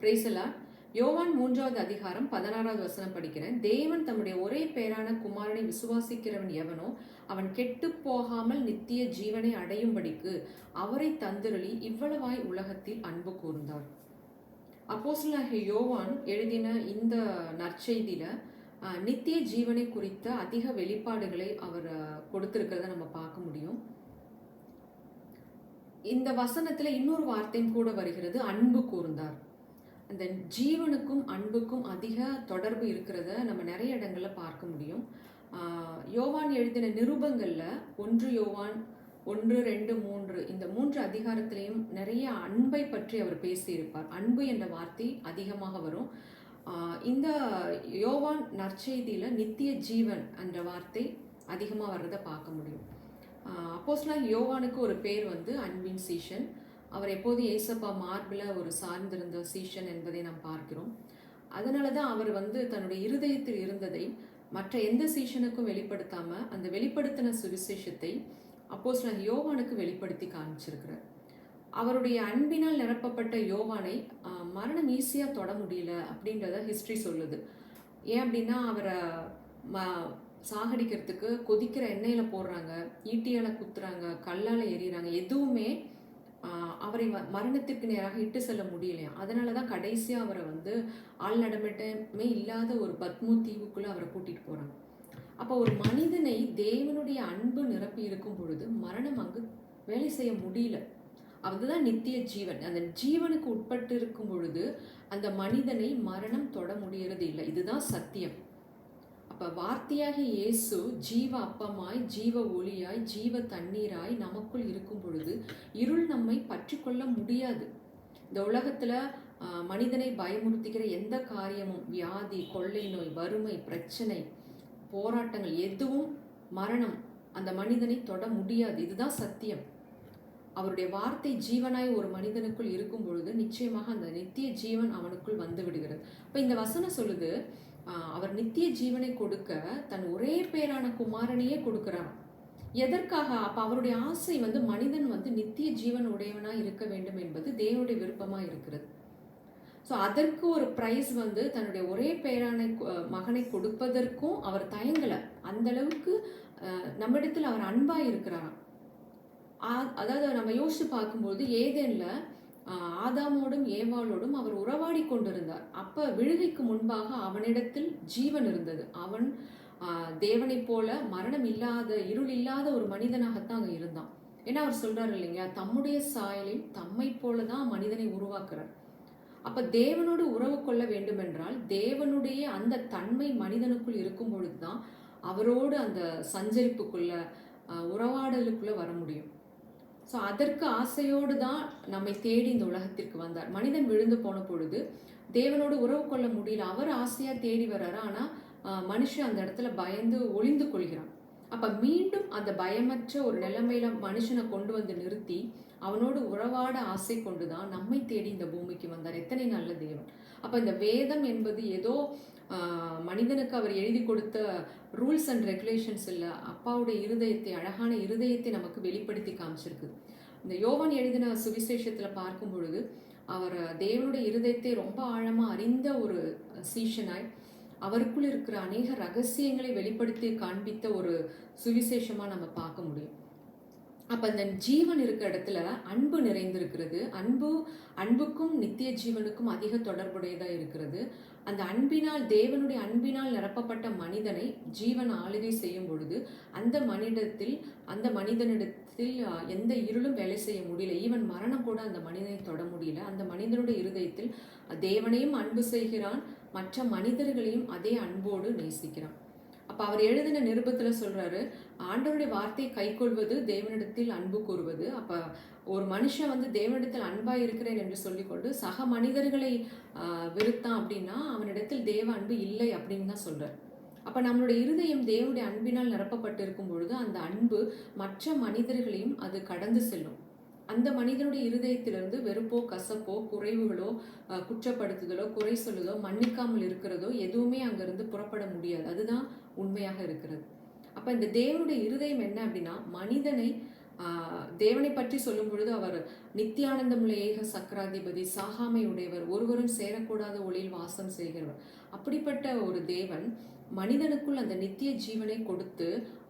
Price எல்லாம். யோவான் 3வது அதிகாரம் 16வது வசனம் படிக்கிறேன். தேவன் தம்முடைய ஒரே பேரான குமாரனை விசுவாசிக்கிறவன் எவனோ அவன் கெட்டு போகாமல் நித்திய ஜீவனை அடையும்படிக்கு அவரை தந்திரளி இவ்வளவாய் உலகத்தில் அன்பு கூர்ந்தார். அப்போஸ்தலனாகிய யோவான் எழுதின இந்த நற்செய்தியில நித்திய ஜீவனை குறித்த அதிக வெளிப்பாடுகளை அவர் கொடுத்திருக்கிறத நம்ம பார்க்க முடியும். இந்த வசனத்துல இன்னொரு வார்த்தையும் கூட வருகிறது, அன்பு கூர்ந்தார். அந்த ஜீவனுக்கும் அன்புக்கும் அதிக தொடர்பு இருக்கிறத நம்ம நிறைய இடங்கள்ல பார்க்க முடியும். யோவான் எழுதின நிருபங்கள்ல 1 யோவான் 1, 2, 3 இந்த 3 அதிகாரத்திலையும் நிறைய அன்பை பற்றி அவர் பேசியிருப்பார். அன்பு என்ற வார்த்தை அதிகமாக வரும். இந்த யோவான் நற்செய்தியில நித்திய ஜீவன் என்ற வார்த்தை அதிகமாக வர்றதை பார்க்க முடியும். அப்போஸ்தலனாகிய யோவானுக்கு ஒரு பேர் வந்து அன்பின் சீஷன். அவர் எப்போதும் ஏசப்பா மார்பில் ஒரு சார்ந்திருந்த சீஷன் என்பதை நாம் பார்க்கிறோம். அதனால தான் அவர் வந்து தன்னுடைய இருதயத்தில் இருந்ததை மற்ற எந்த சீஷனுக்கும் வெளிப்படுத்தாம அந்த வெளிப்படுத்தின சுவிசேஷத்தை அப்போஸ்தலனாகிய யோவானுக்கு வெளிப்படுத்தி காமிச்சிருக்கிறார். அவருடைய அன்பினால் நிரப்பப்பட்ட யோவானை மரணம் ஈஸியாக தொட முடியல அப்படின்றத ஹிஸ்ட்ரி சொல்லுது. ஏன் அப்படின்னா அவரை சாகடிக்கிறதுக்கு கொதிக்கிற எண்ணெயில் போடுறாங்க, ஈட்டியால் குத்துறாங்க, கல்லால் எறிகிறாங்க, எதுவுமே அவரை மரணத்திற்கு நேராக இட்டு செல்ல முடியலையா. அதனால தான் கடைசியாக அவரை வந்து ஆள் நடமாட்டமே இல்லாத ஒரு பத்மு தீவுக்குள்ளே அவரை கூட்டிகிட்டு போகிறாங்க. அப்போ ஒரு மனிதனை தேவனுடைய அன்பு நிரப்பி இருக்கும் பொழுது மரணம் அங்கு வேலை செய்ய முடியல. அதுதான் நித்திய ஜீவன். அந்த ஜீவனுக்கு உட்பட்டு இருக்கும் பொழுது அந்த மனிதனை மரணம் தொட முடியறது இல்லை. இதுதான் சத்தியம். அப்ப வார்த்தையாகிய இயேசு ஜீவ அப்பமாய், ஜீவ ஒளியாய், ஜீவ தண்ணீராய் நமக்குள் இருக்கும் பொழுது இருள் நம்மை பற்றி கொள்ள முடியாது. இந்த உலகத்துல மனிதனை பயமுறுத்துகிற எந்த காரியமும், வியாதி, கொள்ளை நோய், வறுமை, பிரச்சனை, போராட்டங்கள் எதுவும் மரணம் அந்த மனிதனை தொட முடியாது. இதுதான் சத்தியம். அவருடைய வார்த்தை ஜீவனாய் ஒரு மனிதனுக்குள் இருக்கும் பொழுது நிச்சயமாக அந்த நித்திய ஜீவன் அவனுக்குள் வந்து விடுகிறது. இப்ப இந்த வசனம் சொல்லுது, அவர் நித்திய ஜீவனை கொடுக்க தன் ஒரே பேரான குமாரனையே கொடுக்கிறார். எதற்காக? அப்ப அவருடைய ஆசை வந்து மனிதன் வந்து நித்திய ஜீவன் உடையவனா இருக்க வேண்டும் என்பது தேவனுடைய விருப்பமா இருக்கிறது. ஸோ அதற்கு ஒரு பிரைஸ் வந்து தன்னுடைய ஒரே பேரான மகனை கொடுப்பதற்கும் அவர் தயங்கல. அந்த அளவுக்கு நம்மிடத்தில் அவர் அன்பா இருக்கிறாராம். அதாவது நம்ம யோசிச்சு பார்க்கும்போது ஏதேன்ல ஆதாமோடும் ஏவாளோடும் அவர் உறவாடி கொண்டிருந்தார். அப்ப விழுகைக்கு முன்பாக அவனிடத்தில் ஜீவன் இருந்தது. அவன் தேவனை போல மரணம் இல்லாத, இருள் இல்லாத ஒரு மனிதனாகத்தான் அங்க இருந்தான். ஏன்னா அவர் சொல்றாரு இல்லைங்களா, தம்முடைய சாயலில் தம்மை போலதான் மனிதனை உருவாக்குறார். அப்ப தேவனோடு உறவு கொள்ள வேண்டும் என்றால் தேவனுடைய அந்த தன்மை மனிதனுக்குள் இருக்கும் பொழுதுதான் அவரோடு அந்த சஞ்சரிப்புக்குள்ள உறவாடலுக்குள்ள வர முடியும். ஸோ அதற்கு ஆசையோடு தான் நம்மை தேடி இந்த உலகத்திற்கு வந்தார். மனிதன் விழுந்து போன பொழுது தேவனோடு உறவு கொள்ள முடியல. அவர் ஆசையாக தேடி வர்றாரு. ஆனால் மனுஷன் அந்த இடத்துல பயந்து ஒளிந்து கொள்கிறான். அப்போ மீண்டும் அந்த பயமற்ற ஒரு நிலைமையில மனுஷனை கொண்டு வந்து நிறுத்தி அவனோடு உறவாட ஆசை கொண்டு தான் நம்மை தேடி இந்த பூமிக்கு வந்தார். எத்தனை நல்ல தேவன்! அப்போ இந்த வேதம் என்பது ஏதோ மனிதனுக்கு அவர் எழுதி கொடுத்த ரூல்ஸ் அண்ட் ரெகுலேஷன்ஸ் இல்லை. அப்பாவுடைய இருதயத்தை, அழகான இருதயத்தை நமக்கு வெளிப்படுத்தி காமிச்சிருக்கு. இந்த யோவான் எழுதின சுவிசேஷத்தில் பார்க்கும் பொழுது அவர் தேவனுடைய இருதயத்தை ரொம்ப ஆழமாக அறிந்த ஒரு சீஷனாய் அவருக்குள் இருக்கிற அநேக ரகசியங்களை வெளிப்படுத்தி காண்பித்த ஒரு சுவிசேஷமாக நம்ம பார்க்க முடியும். அப்ப அந்த ஜீவன் இருக்கிற இடத்துல அன்பு நிறைந்திருக்கிறது. அன்புக்கும் நித்திய ஜீவனுக்கும் அதிக தொடர்புடையதா இருக்கிறது. அந்த அன்பினால், தேவனுடைய அன்பினால் நிரப்பப்பட்ட மனிதனை ஜீவன் ஆளுகை செய்யும் பொழுது அந்த மனிதனிடத்தில் எந்த இருளும் வேலை செய்ய முடியல. ஈவன் மரணம் கூட அந்த மனிதனை தொட முடியல. அந்த மனிதனுடைய இருதயத்தில் தேவனையும் அன்பு செய்கிறான், மற்ற மனிதர்களையும் அதே அன்போடு நேசிக்கிறான். அப்ப அவர் எழுதின நிருபத்துல சொல்றாரு, ஆண்டவருடைய வார்த்தையை கை கொள்வது தேவனிடத்தில் அன்பு கூறுவது. அப்ப ஒரு மனுஷன் வந்து தேவனிடத்தில் அன்பா இருக்கிறேன் என்று சொல்லிக்கொண்டு சக மனிதர்களை வெறுத்தான் அப்படின்னா அவனிடத்தில் தேவ அன்பு இல்லை அப்படின்னு தான் சொல்றாரு. அப்ப நம்மளுடைய இருதயம் தேவனுடைய அன்பினால் நிரப்பப்பட்டு இருக்கும் பொழுது அந்த அன்பு மற்ற மனிதர்களையும் அது கடந்து செல்லும். அந்த மனிதனுடைய இருதயத்திலிருந்து வெறுப்போ, கசப்போ, குறைவுகளோ, குற்றப்படுத்துதலோ, குறை சொல்லுதோ, மன்னிக்காமல் இருக்கிறதோ எதுவுமே அங்கிருந்து புறப்பட முடியாது. அதுதான் உண்மையாக இருக்கிறது. அப்ப இந்த தேவனுடைய இருதயம் என்ன அப்படின்னா, மனிதனை தேவனை பற்றி சொல்லும் பொழுது அவர் நித்தியானந்தமுள்ள ஏக சக்கராதிபதி, சாகாமை உடையவர், ஒருவரும் சேரக்கூடாத ஒளியில் வாசம் செய்கிறவர். அப்படிப்பட்ட ஒரு தேவன் மனிதனுக்குள் அந்த நித்திய ஜீவனை கொடுத்து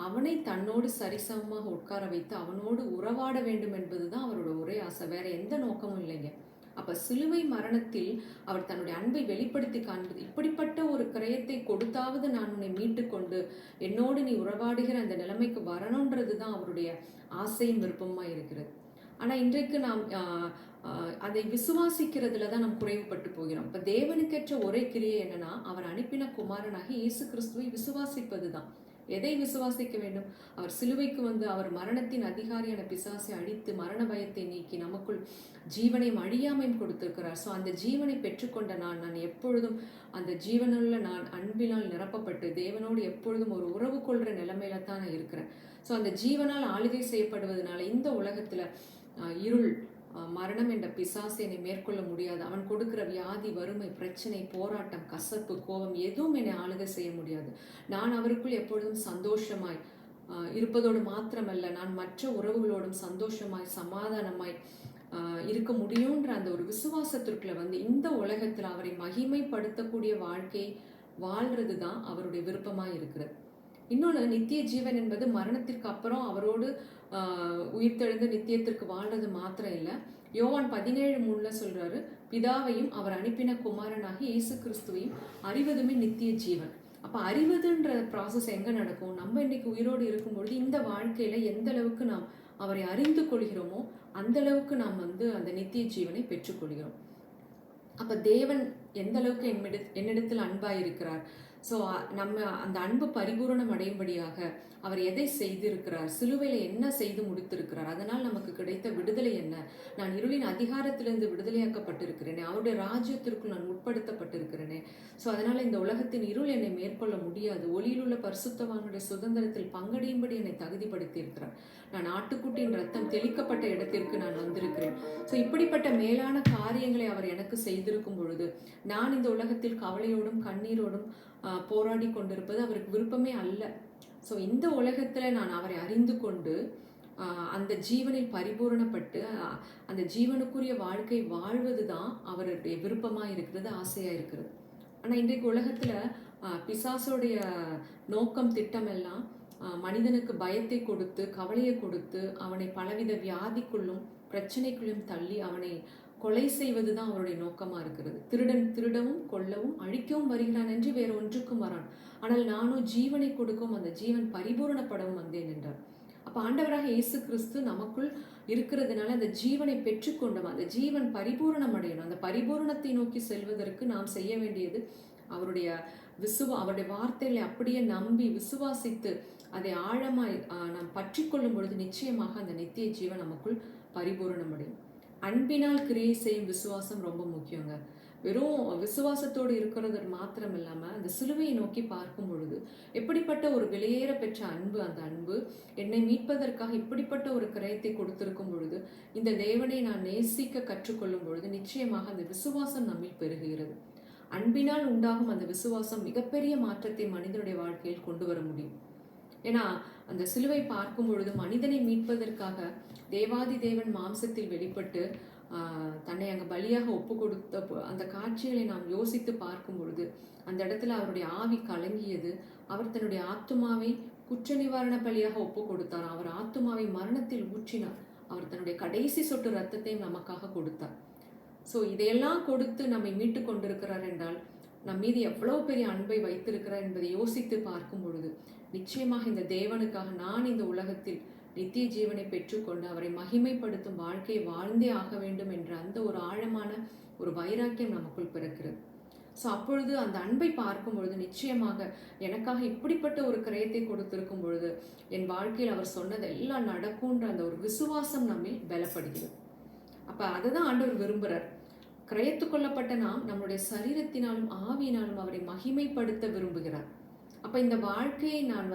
அவனை தன்னோடு சரிசமமாக உட்கார வைத்து அவனோடு உறவாட வேண்டும் என்பதுதான் அவரோட ஒரே ஆசை. வேற எந்த நோக்கமும் இல்லைங்க. அப்ப சிலுவை மரணத்தில் அவர் தன்னுடைய அன்பை வெளிப்படுத்தி காண்பது, இப்படிப்பட்ட ஒரு கிரயத்தை கொடுத்தாவது நான் உன்னை மீட்டு கொண்டு என்னோடு நீ உறவாடுகிற அந்த நிலைமைக்கு வரணுன்றது தான் அவருடைய ஆசையும் விருப்பமா இருக்கிறது. ஆனா இன்றைக்கு நாம் அதை விசுவாசிக்கிறதுல தான் நாம் குறைவுபட்டு போகிறோம். இப்ப தேவனுக்கேற்ற ஒரே கிரியை என்னன்னா, அவர் அனுப்பின குமாரனாகி இயேசு கிறிஸ்துவை விசுவாசிப்பது தான். எதை விசுவாசிக்க வேண்டும்? அவர் சிலுவைக்கு வந்து அவர் மரணத்தின் அதிகாரியான பிசாசை அழித்து மரண பயத்தை நீக்கி நமக்குள் ஜீவனையும் அழியாமையும் கொடுத்திருக்கிறார். ஸோ அந்த ஜீவனை பெற்றுக்கொண்ட நான் எப்பொழுதும் அந்த ஜீவனுள்ள நான் அன்பினால் நிரப்பப்பட்டு தேவனோடு எப்பொழுதும் ஒரு உறவு கொள்கிற நிலைமையில தான் நான் இருக்கிறேன். ஸோ அந்த ஜீவனால் ஆளுகை செய்யப்படுவதனால இந்த உலகத்துல இருள், மரணம் என்ற பிசாசை என்னை மேற்கொள்ள முடியாது. அவன் கொடுக்கிற வியாதி, வறுமை, பிரச்சனை, போராட்டம், கசப்பு, கோபம் எதுவும் என்னை ஆளுகை செய்ய முடியாது. நான் அவருக்குள் எப்பொழுதும் சந்தோஷமாய் இருப்பதோடு மாத்திரமல்ல, நான் மற்ற உறவுகளோடும் சந்தோஷமாய் சமாதானமாய் இருக்க முடியுன்ற அந்த ஒரு விசுவாசத்திற்குள்ள வந்து இந்த உலகத்துல அவரை மகிமைப்படுத்தக்கூடிய வாழ்க்கை வாழ்றது தான் அவருடைய விருப்பமாய் இருக்கிறது. இன்னொன்று, நித்திய ஜீவன் என்பது மரணத்திற்கு அப்புறம் அவரோடு உயிர்த்தெழுந்த நித்தியத்திற்கு வாழ்றது மாத்திரம் இல்லை. யோவான் 17:3 சொல்றாரு, பிதாவையும் அவர் அனுப்பின குமாரனாகி இயேசு கிறிஸ்துவையும் அறிவதுமே நித்திய ஜீவன். அப்ப அறிவதுன்ற ப்ராசஸ் எங்க நடக்கும்? நம்ம இன்னைக்கு உயிரோடு இருக்கும்பொழுது இந்த வாழ்க்கையில எந்த அளவுக்கு நாம் அவரை அறிந்து கொள்கிறோமோ அந்த அளவுக்கு நாம் வந்து அந்த நித்திய ஜீவனை பெற்றுக்கொள்கிறோம். அப்ப தேவன் எந்த அளவுக்கு என்னிடத்தில் அன்பாயிருக்கிறார். ஸோ நம்ம அந்த அன்பு பரிபூரணம் அடையும்படியாக அவர் எதை செய்திருக்கிறார், சிலுவையில என்ன செய்து முடித்திருக்கிறார், அதனால் நமக்கு கிடைத்த விடுதலை என்ன, நான் இருளின் அதிகாரத்திலிருந்து விடுதலையாக்கப்பட்டிருக்கிறேனே, அவருடைய ராஜ்யத்திற்குள் நான் உட்படுத்தப்பட்டிருக்கிறேனே. ஸோ அதனால இந்த உலகத்தின் இருள் என்னை மேற்கொள்ள முடியாது. ஒளியில் உள்ள பரிசுத்தவானுடைய சுதந்திரத்தில் பங்கடையும்படி என்னை தகுதிப்படுத்தி இருக்கிறார். நான் ஆட்டுக்குட்டியின் ரத்தம் தெளிக்கப்பட்ட இடத்திற்கு நான் வந்திருக்கிறேன். ஸோ இப்படிப்பட்ட மேலான காரியங்களை அவர் எனக்கு செய்திருக்கும் பொழுது நான் இந்த உலகத்தில் கவலையோடும் கண்ணீரோடும் போராடி கொண்டிருப்பது அவருக்கு விருப்பமே அல்ல. ஸோ இந்த உலகத்துல நான் அவரை அறிந்து கொண்டு அந்த ஜீவனை பரிபூரணப்பட்டு அந்த ஜீவனுக்குரிய வாழ்க்கை வாழ்வது தான் அவருடைய விருப்பமா இருக்கிறது, ஆசையா இருக்கிறது. ஆனா இன்றைக்கு உலகத்துல பிசாசோடைய நோக்கம், திட்டம் எல்லாம் மனிதனுக்கு பயத்தை கொடுத்து கவலையை கொடுத்து அவனை பலவித வியாதிக்குள்ளும் பிரச்சனைக்குள்ளும் தள்ளி அவனை கொலை செய்வது தான் அவருடைய நோக்கமா இருக்கிறது. திருடன் திருடவும் கொல்லவும் அழிக்கவும் வருகிறான் என்று வேற ஒன்றுக்கும் வரான், ஆனால் நானும் ஜீவனை கொடுக்கவும் அந்த ஜீவன் பரிபூரணப்படவும் வந்தேன் என்றார். அப்ப ஆண்டவராக இயேசு கிறிஸ்து நமக்குள் இருக்கிறதுனால அந்த ஜீவனை பெற்றுக்கொண்டோம். அந்த ஜீவன் பரிபூரணம் அடையணும். அந்த பரிபூரணத்தை நோக்கி செல்வதற்கு நாம் செய்ய வேண்டியது அவருடைய வார்த்தைகளை அப்படியே நம்பி விசுவாசித்து அதை ஆழமாய் நாம் பற்றி கொள்ளும் பொழுது நிச்சயமாக அந்த நித்திய ஜீவன் நமக்குள் பரிபூரணம் அடையும். அன்பினால் கிரியை செய்யும் விசுவாசம் ரொம்ப முக்கியங்க. வெறும் விசுவாசத்தோடு இருக்கிறது மாத்திரம் இல்லாம அந்த சிலுவையை நோக்கி பார்க்கும் பொழுது எப்படிப்பட்ட ஒரு விலையேற பெற்ற அன்பு, அந்த அன்பு என்னை மீட்பதற்காக இப்படிப்பட்ட ஒரு கிரயத்தை கொடுத்திருக்கும் பொழுது இந்த தேவனை நான் நேசிக்க கற்றுக்கொள்ளும் பொழுது நிச்சயமாக அந்த விசுவாசம் நம்மில் பெருகுகிறது. அன்பினால் உண்டாகும் அந்த விசுவாசம் மிகப்பெரிய மாற்றத்தை மனிதனுடைய வாழ்க்கையில் கொண்டு வர முடியும். ஏன்னா அந்த சிலுவை பார்க்கும் பொழுது மனிதனை மீட்பதற்காக தேவாதி தேவன் மாம்சத்தில் வெளிப்பட்டு தன்னை அங்கே பலியாக ஒப்பு கொடுத்த அந்த காட்சிகளை நாம் யோசித்து பார்க்கும் பொழுது அந்த இடத்துல அவருடைய ஆவி கலங்கியது. அவர் தன்னுடைய ஆத்துமாவை குற்ற நிவாரண பலியாக ஒப்பு கொடுத்தார். அவர் ஆத்துமாவை மரணத்தில் ஊற்றினார். அவர் தன்னுடைய கடைசி சொட்டு ரத்தத்தையும் நமக்காக கொடுத்தார். ஸோ இதையெல்லாம் கொடுத்து நம்மை மீட்டு கொண்டிருக்கிறார் என்றால் நம் மீது எவ்வளவு பெரிய அன்பை வைத்திருக்கிறார் என்பதை யோசித்து பார்க்கும் பொழுது நிச்சயமாக இந்த தேவனுக்காக நான் இந்த உலகத்தில் நித்திய ஜீவனை பெற்றுக்கொண்டு அவரை மகிமைப்படுத்தும் வாழ்க்கையை வாழ்ந்தே ஆக வேண்டும் என்ற அந்த ஒரு ஆழமான ஒரு வைராக்கியம் நமக்குள் பிறக்கிறது. ஸோ அப்பொழுது அந்த அன்பை பார்க்கும் பொழுது நிச்சயமாக எனக்காக இப்படிப்பட்ட ஒரு கிரயத்தை கொடுத்திருக்கும் பொழுது என் வாழ்க்கையில் அவர் சொன்னது எல்லாம் நடக்கும்ன்ற அந்த ஒரு விசுவாசம் நம்மில் பலப்படுகிறது. அப்ப அதை தான் ஆண்டவர் விரும்புகிறார். கிரயத்து கொள்ளப்பட்ட நாம் நம்முடைய சரீரத்தினாலும் ஆவியினாலும் அவரை மகிமைப்படுத்த விரும்புகிறார். அப்ப இந்த வாழ்க்கையை நான்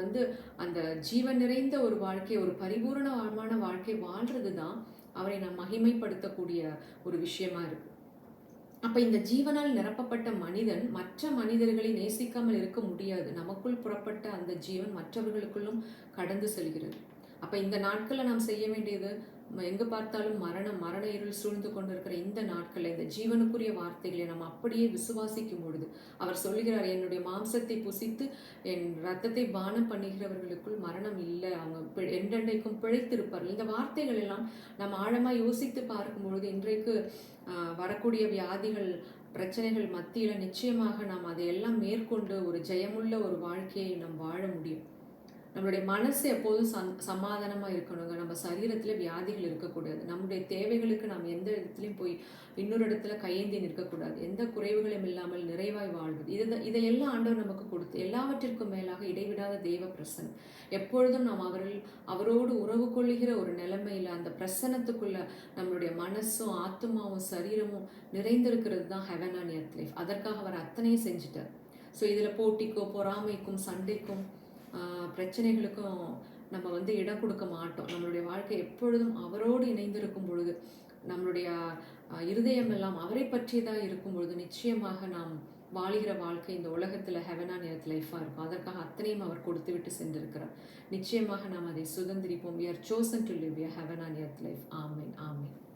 அந்த ஜீவன் நிறைந்த ஒரு வாழ்க்கை, ஒரு பரிபூரணமான வாழ்க்கை வாழ்றது தான் அவரை நான் மகிமைப்படுத்தக்கூடிய ஒரு விஷயமா இருக்கு. அப்ப இந்த ஜீவனால் நிரப்பப்பட்ட மனிதன் மற்ற மனிதர்களை நேசிக்காமல் இருக்க முடியாது. நமக்குள் புறப்பட்ட அந்த ஜீவன் மற்றவர்களுக்குள்ளும் கடந்து செல்கிறது. அப்ப இந்த நாட்கள்ல நாம் செய்ய வேண்டியது, எங்க பார்த்தாலும் மரணம், மரண இருள் சூழ்ந்து கொண்டிருக்கிற இந்த நாட்கள்ல இந்த ஜீவனுக்குரிய வார்த்தைகளை நாம் அப்படியே விசுவாசிக்கும் பொழுது, அவர் சொல்கிறார், என்னுடைய மாம்சத்தை புசித்து என் ரத்தத்தை பானம் பண்ணுகிறவர்களுக்குள் மரணம் இல்லை, அவங்க என்றென்றைக்கும் பிழைத்திருப்பார்கள். இந்த வார்த்தைகள் எல்லாம் நாம் ஆழமா யோசித்து பார்க்கும் பொழுது இன்றைக்கு வரக்கூடிய வியாதிகள், பிரச்சனைகள் மத்தியில நிச்சயமாக நாம் அதையெல்லாம் மேற்கொண்டு ஒரு ஜெயமுள்ள ஒரு வாழ்க்கையை நாம் வாழ முடியும். நம்மளுடைய மனசு எப்போதும் சமாதானமா இருக்கணுங்க. நம்ம சரீரத்துல வியாதிகள் இருக்கக்கூடாது. நம்முடைய தேவைகளுக்கு நாம் எந்த இடத்துலையும் போய் இன்னொரு இடத்துல கையேந்தி நிற்கக்கூடாது. எந்த குறைவுகளும் இல்லாமல் நிறைவாய் வாழ்வது. இதையெல்லாம் ஆண்டவர் நமக்கு கொடுத்து, எல்லாவற்றிற்கும் மேலாக இடைவிடாத தெய்வ பிரசன்னம். எப்பொழுதும் நாம் அவரோடு உறவு கொள்ளுகிற ஒரு நிலைமையில அந்த பிரசன்னத்துக்குள்ள நம்மளுடைய மனசும் ஆத்மாவும் சரீரமும் நிறைந்திருக்கிறது தான் ஹெவன் ஆன் எர்த் லைஃப். அதற்காக அவர் அத்தனையும் செஞ்சுட்டார். ஸோ இதுல போட்டிக்கோ, பொறாமைக்கும், சண்டைக்கும், பிரச்சனைகளுக்கும் நம்ம இடம் கொடுக்க மாட்டோம். நம்மளுடைய வாழ்க்கை எப்பொழுதும் அவரோடு இணைந்திருக்கும் பொழுது, நம்மளுடைய இருதயம் எல்லாம் அவரை பற்றியதாக இருக்கும் பொழுது, நிச்சயமாக நாம் வாழ்கிற வாழ்க்கை இந்த உலகத்துல ஹெவன் ஆன் எர்த் லைஃபா இருக்கும். அதற்காக அத்தனையும் அவர் கொடுத்து விட்டு சென்றிருக்கிறார். நிச்சயமாக நாம் அதை சுதந்திரிப்போம். We are chosen to live a heaven on earth life. Amen, amen.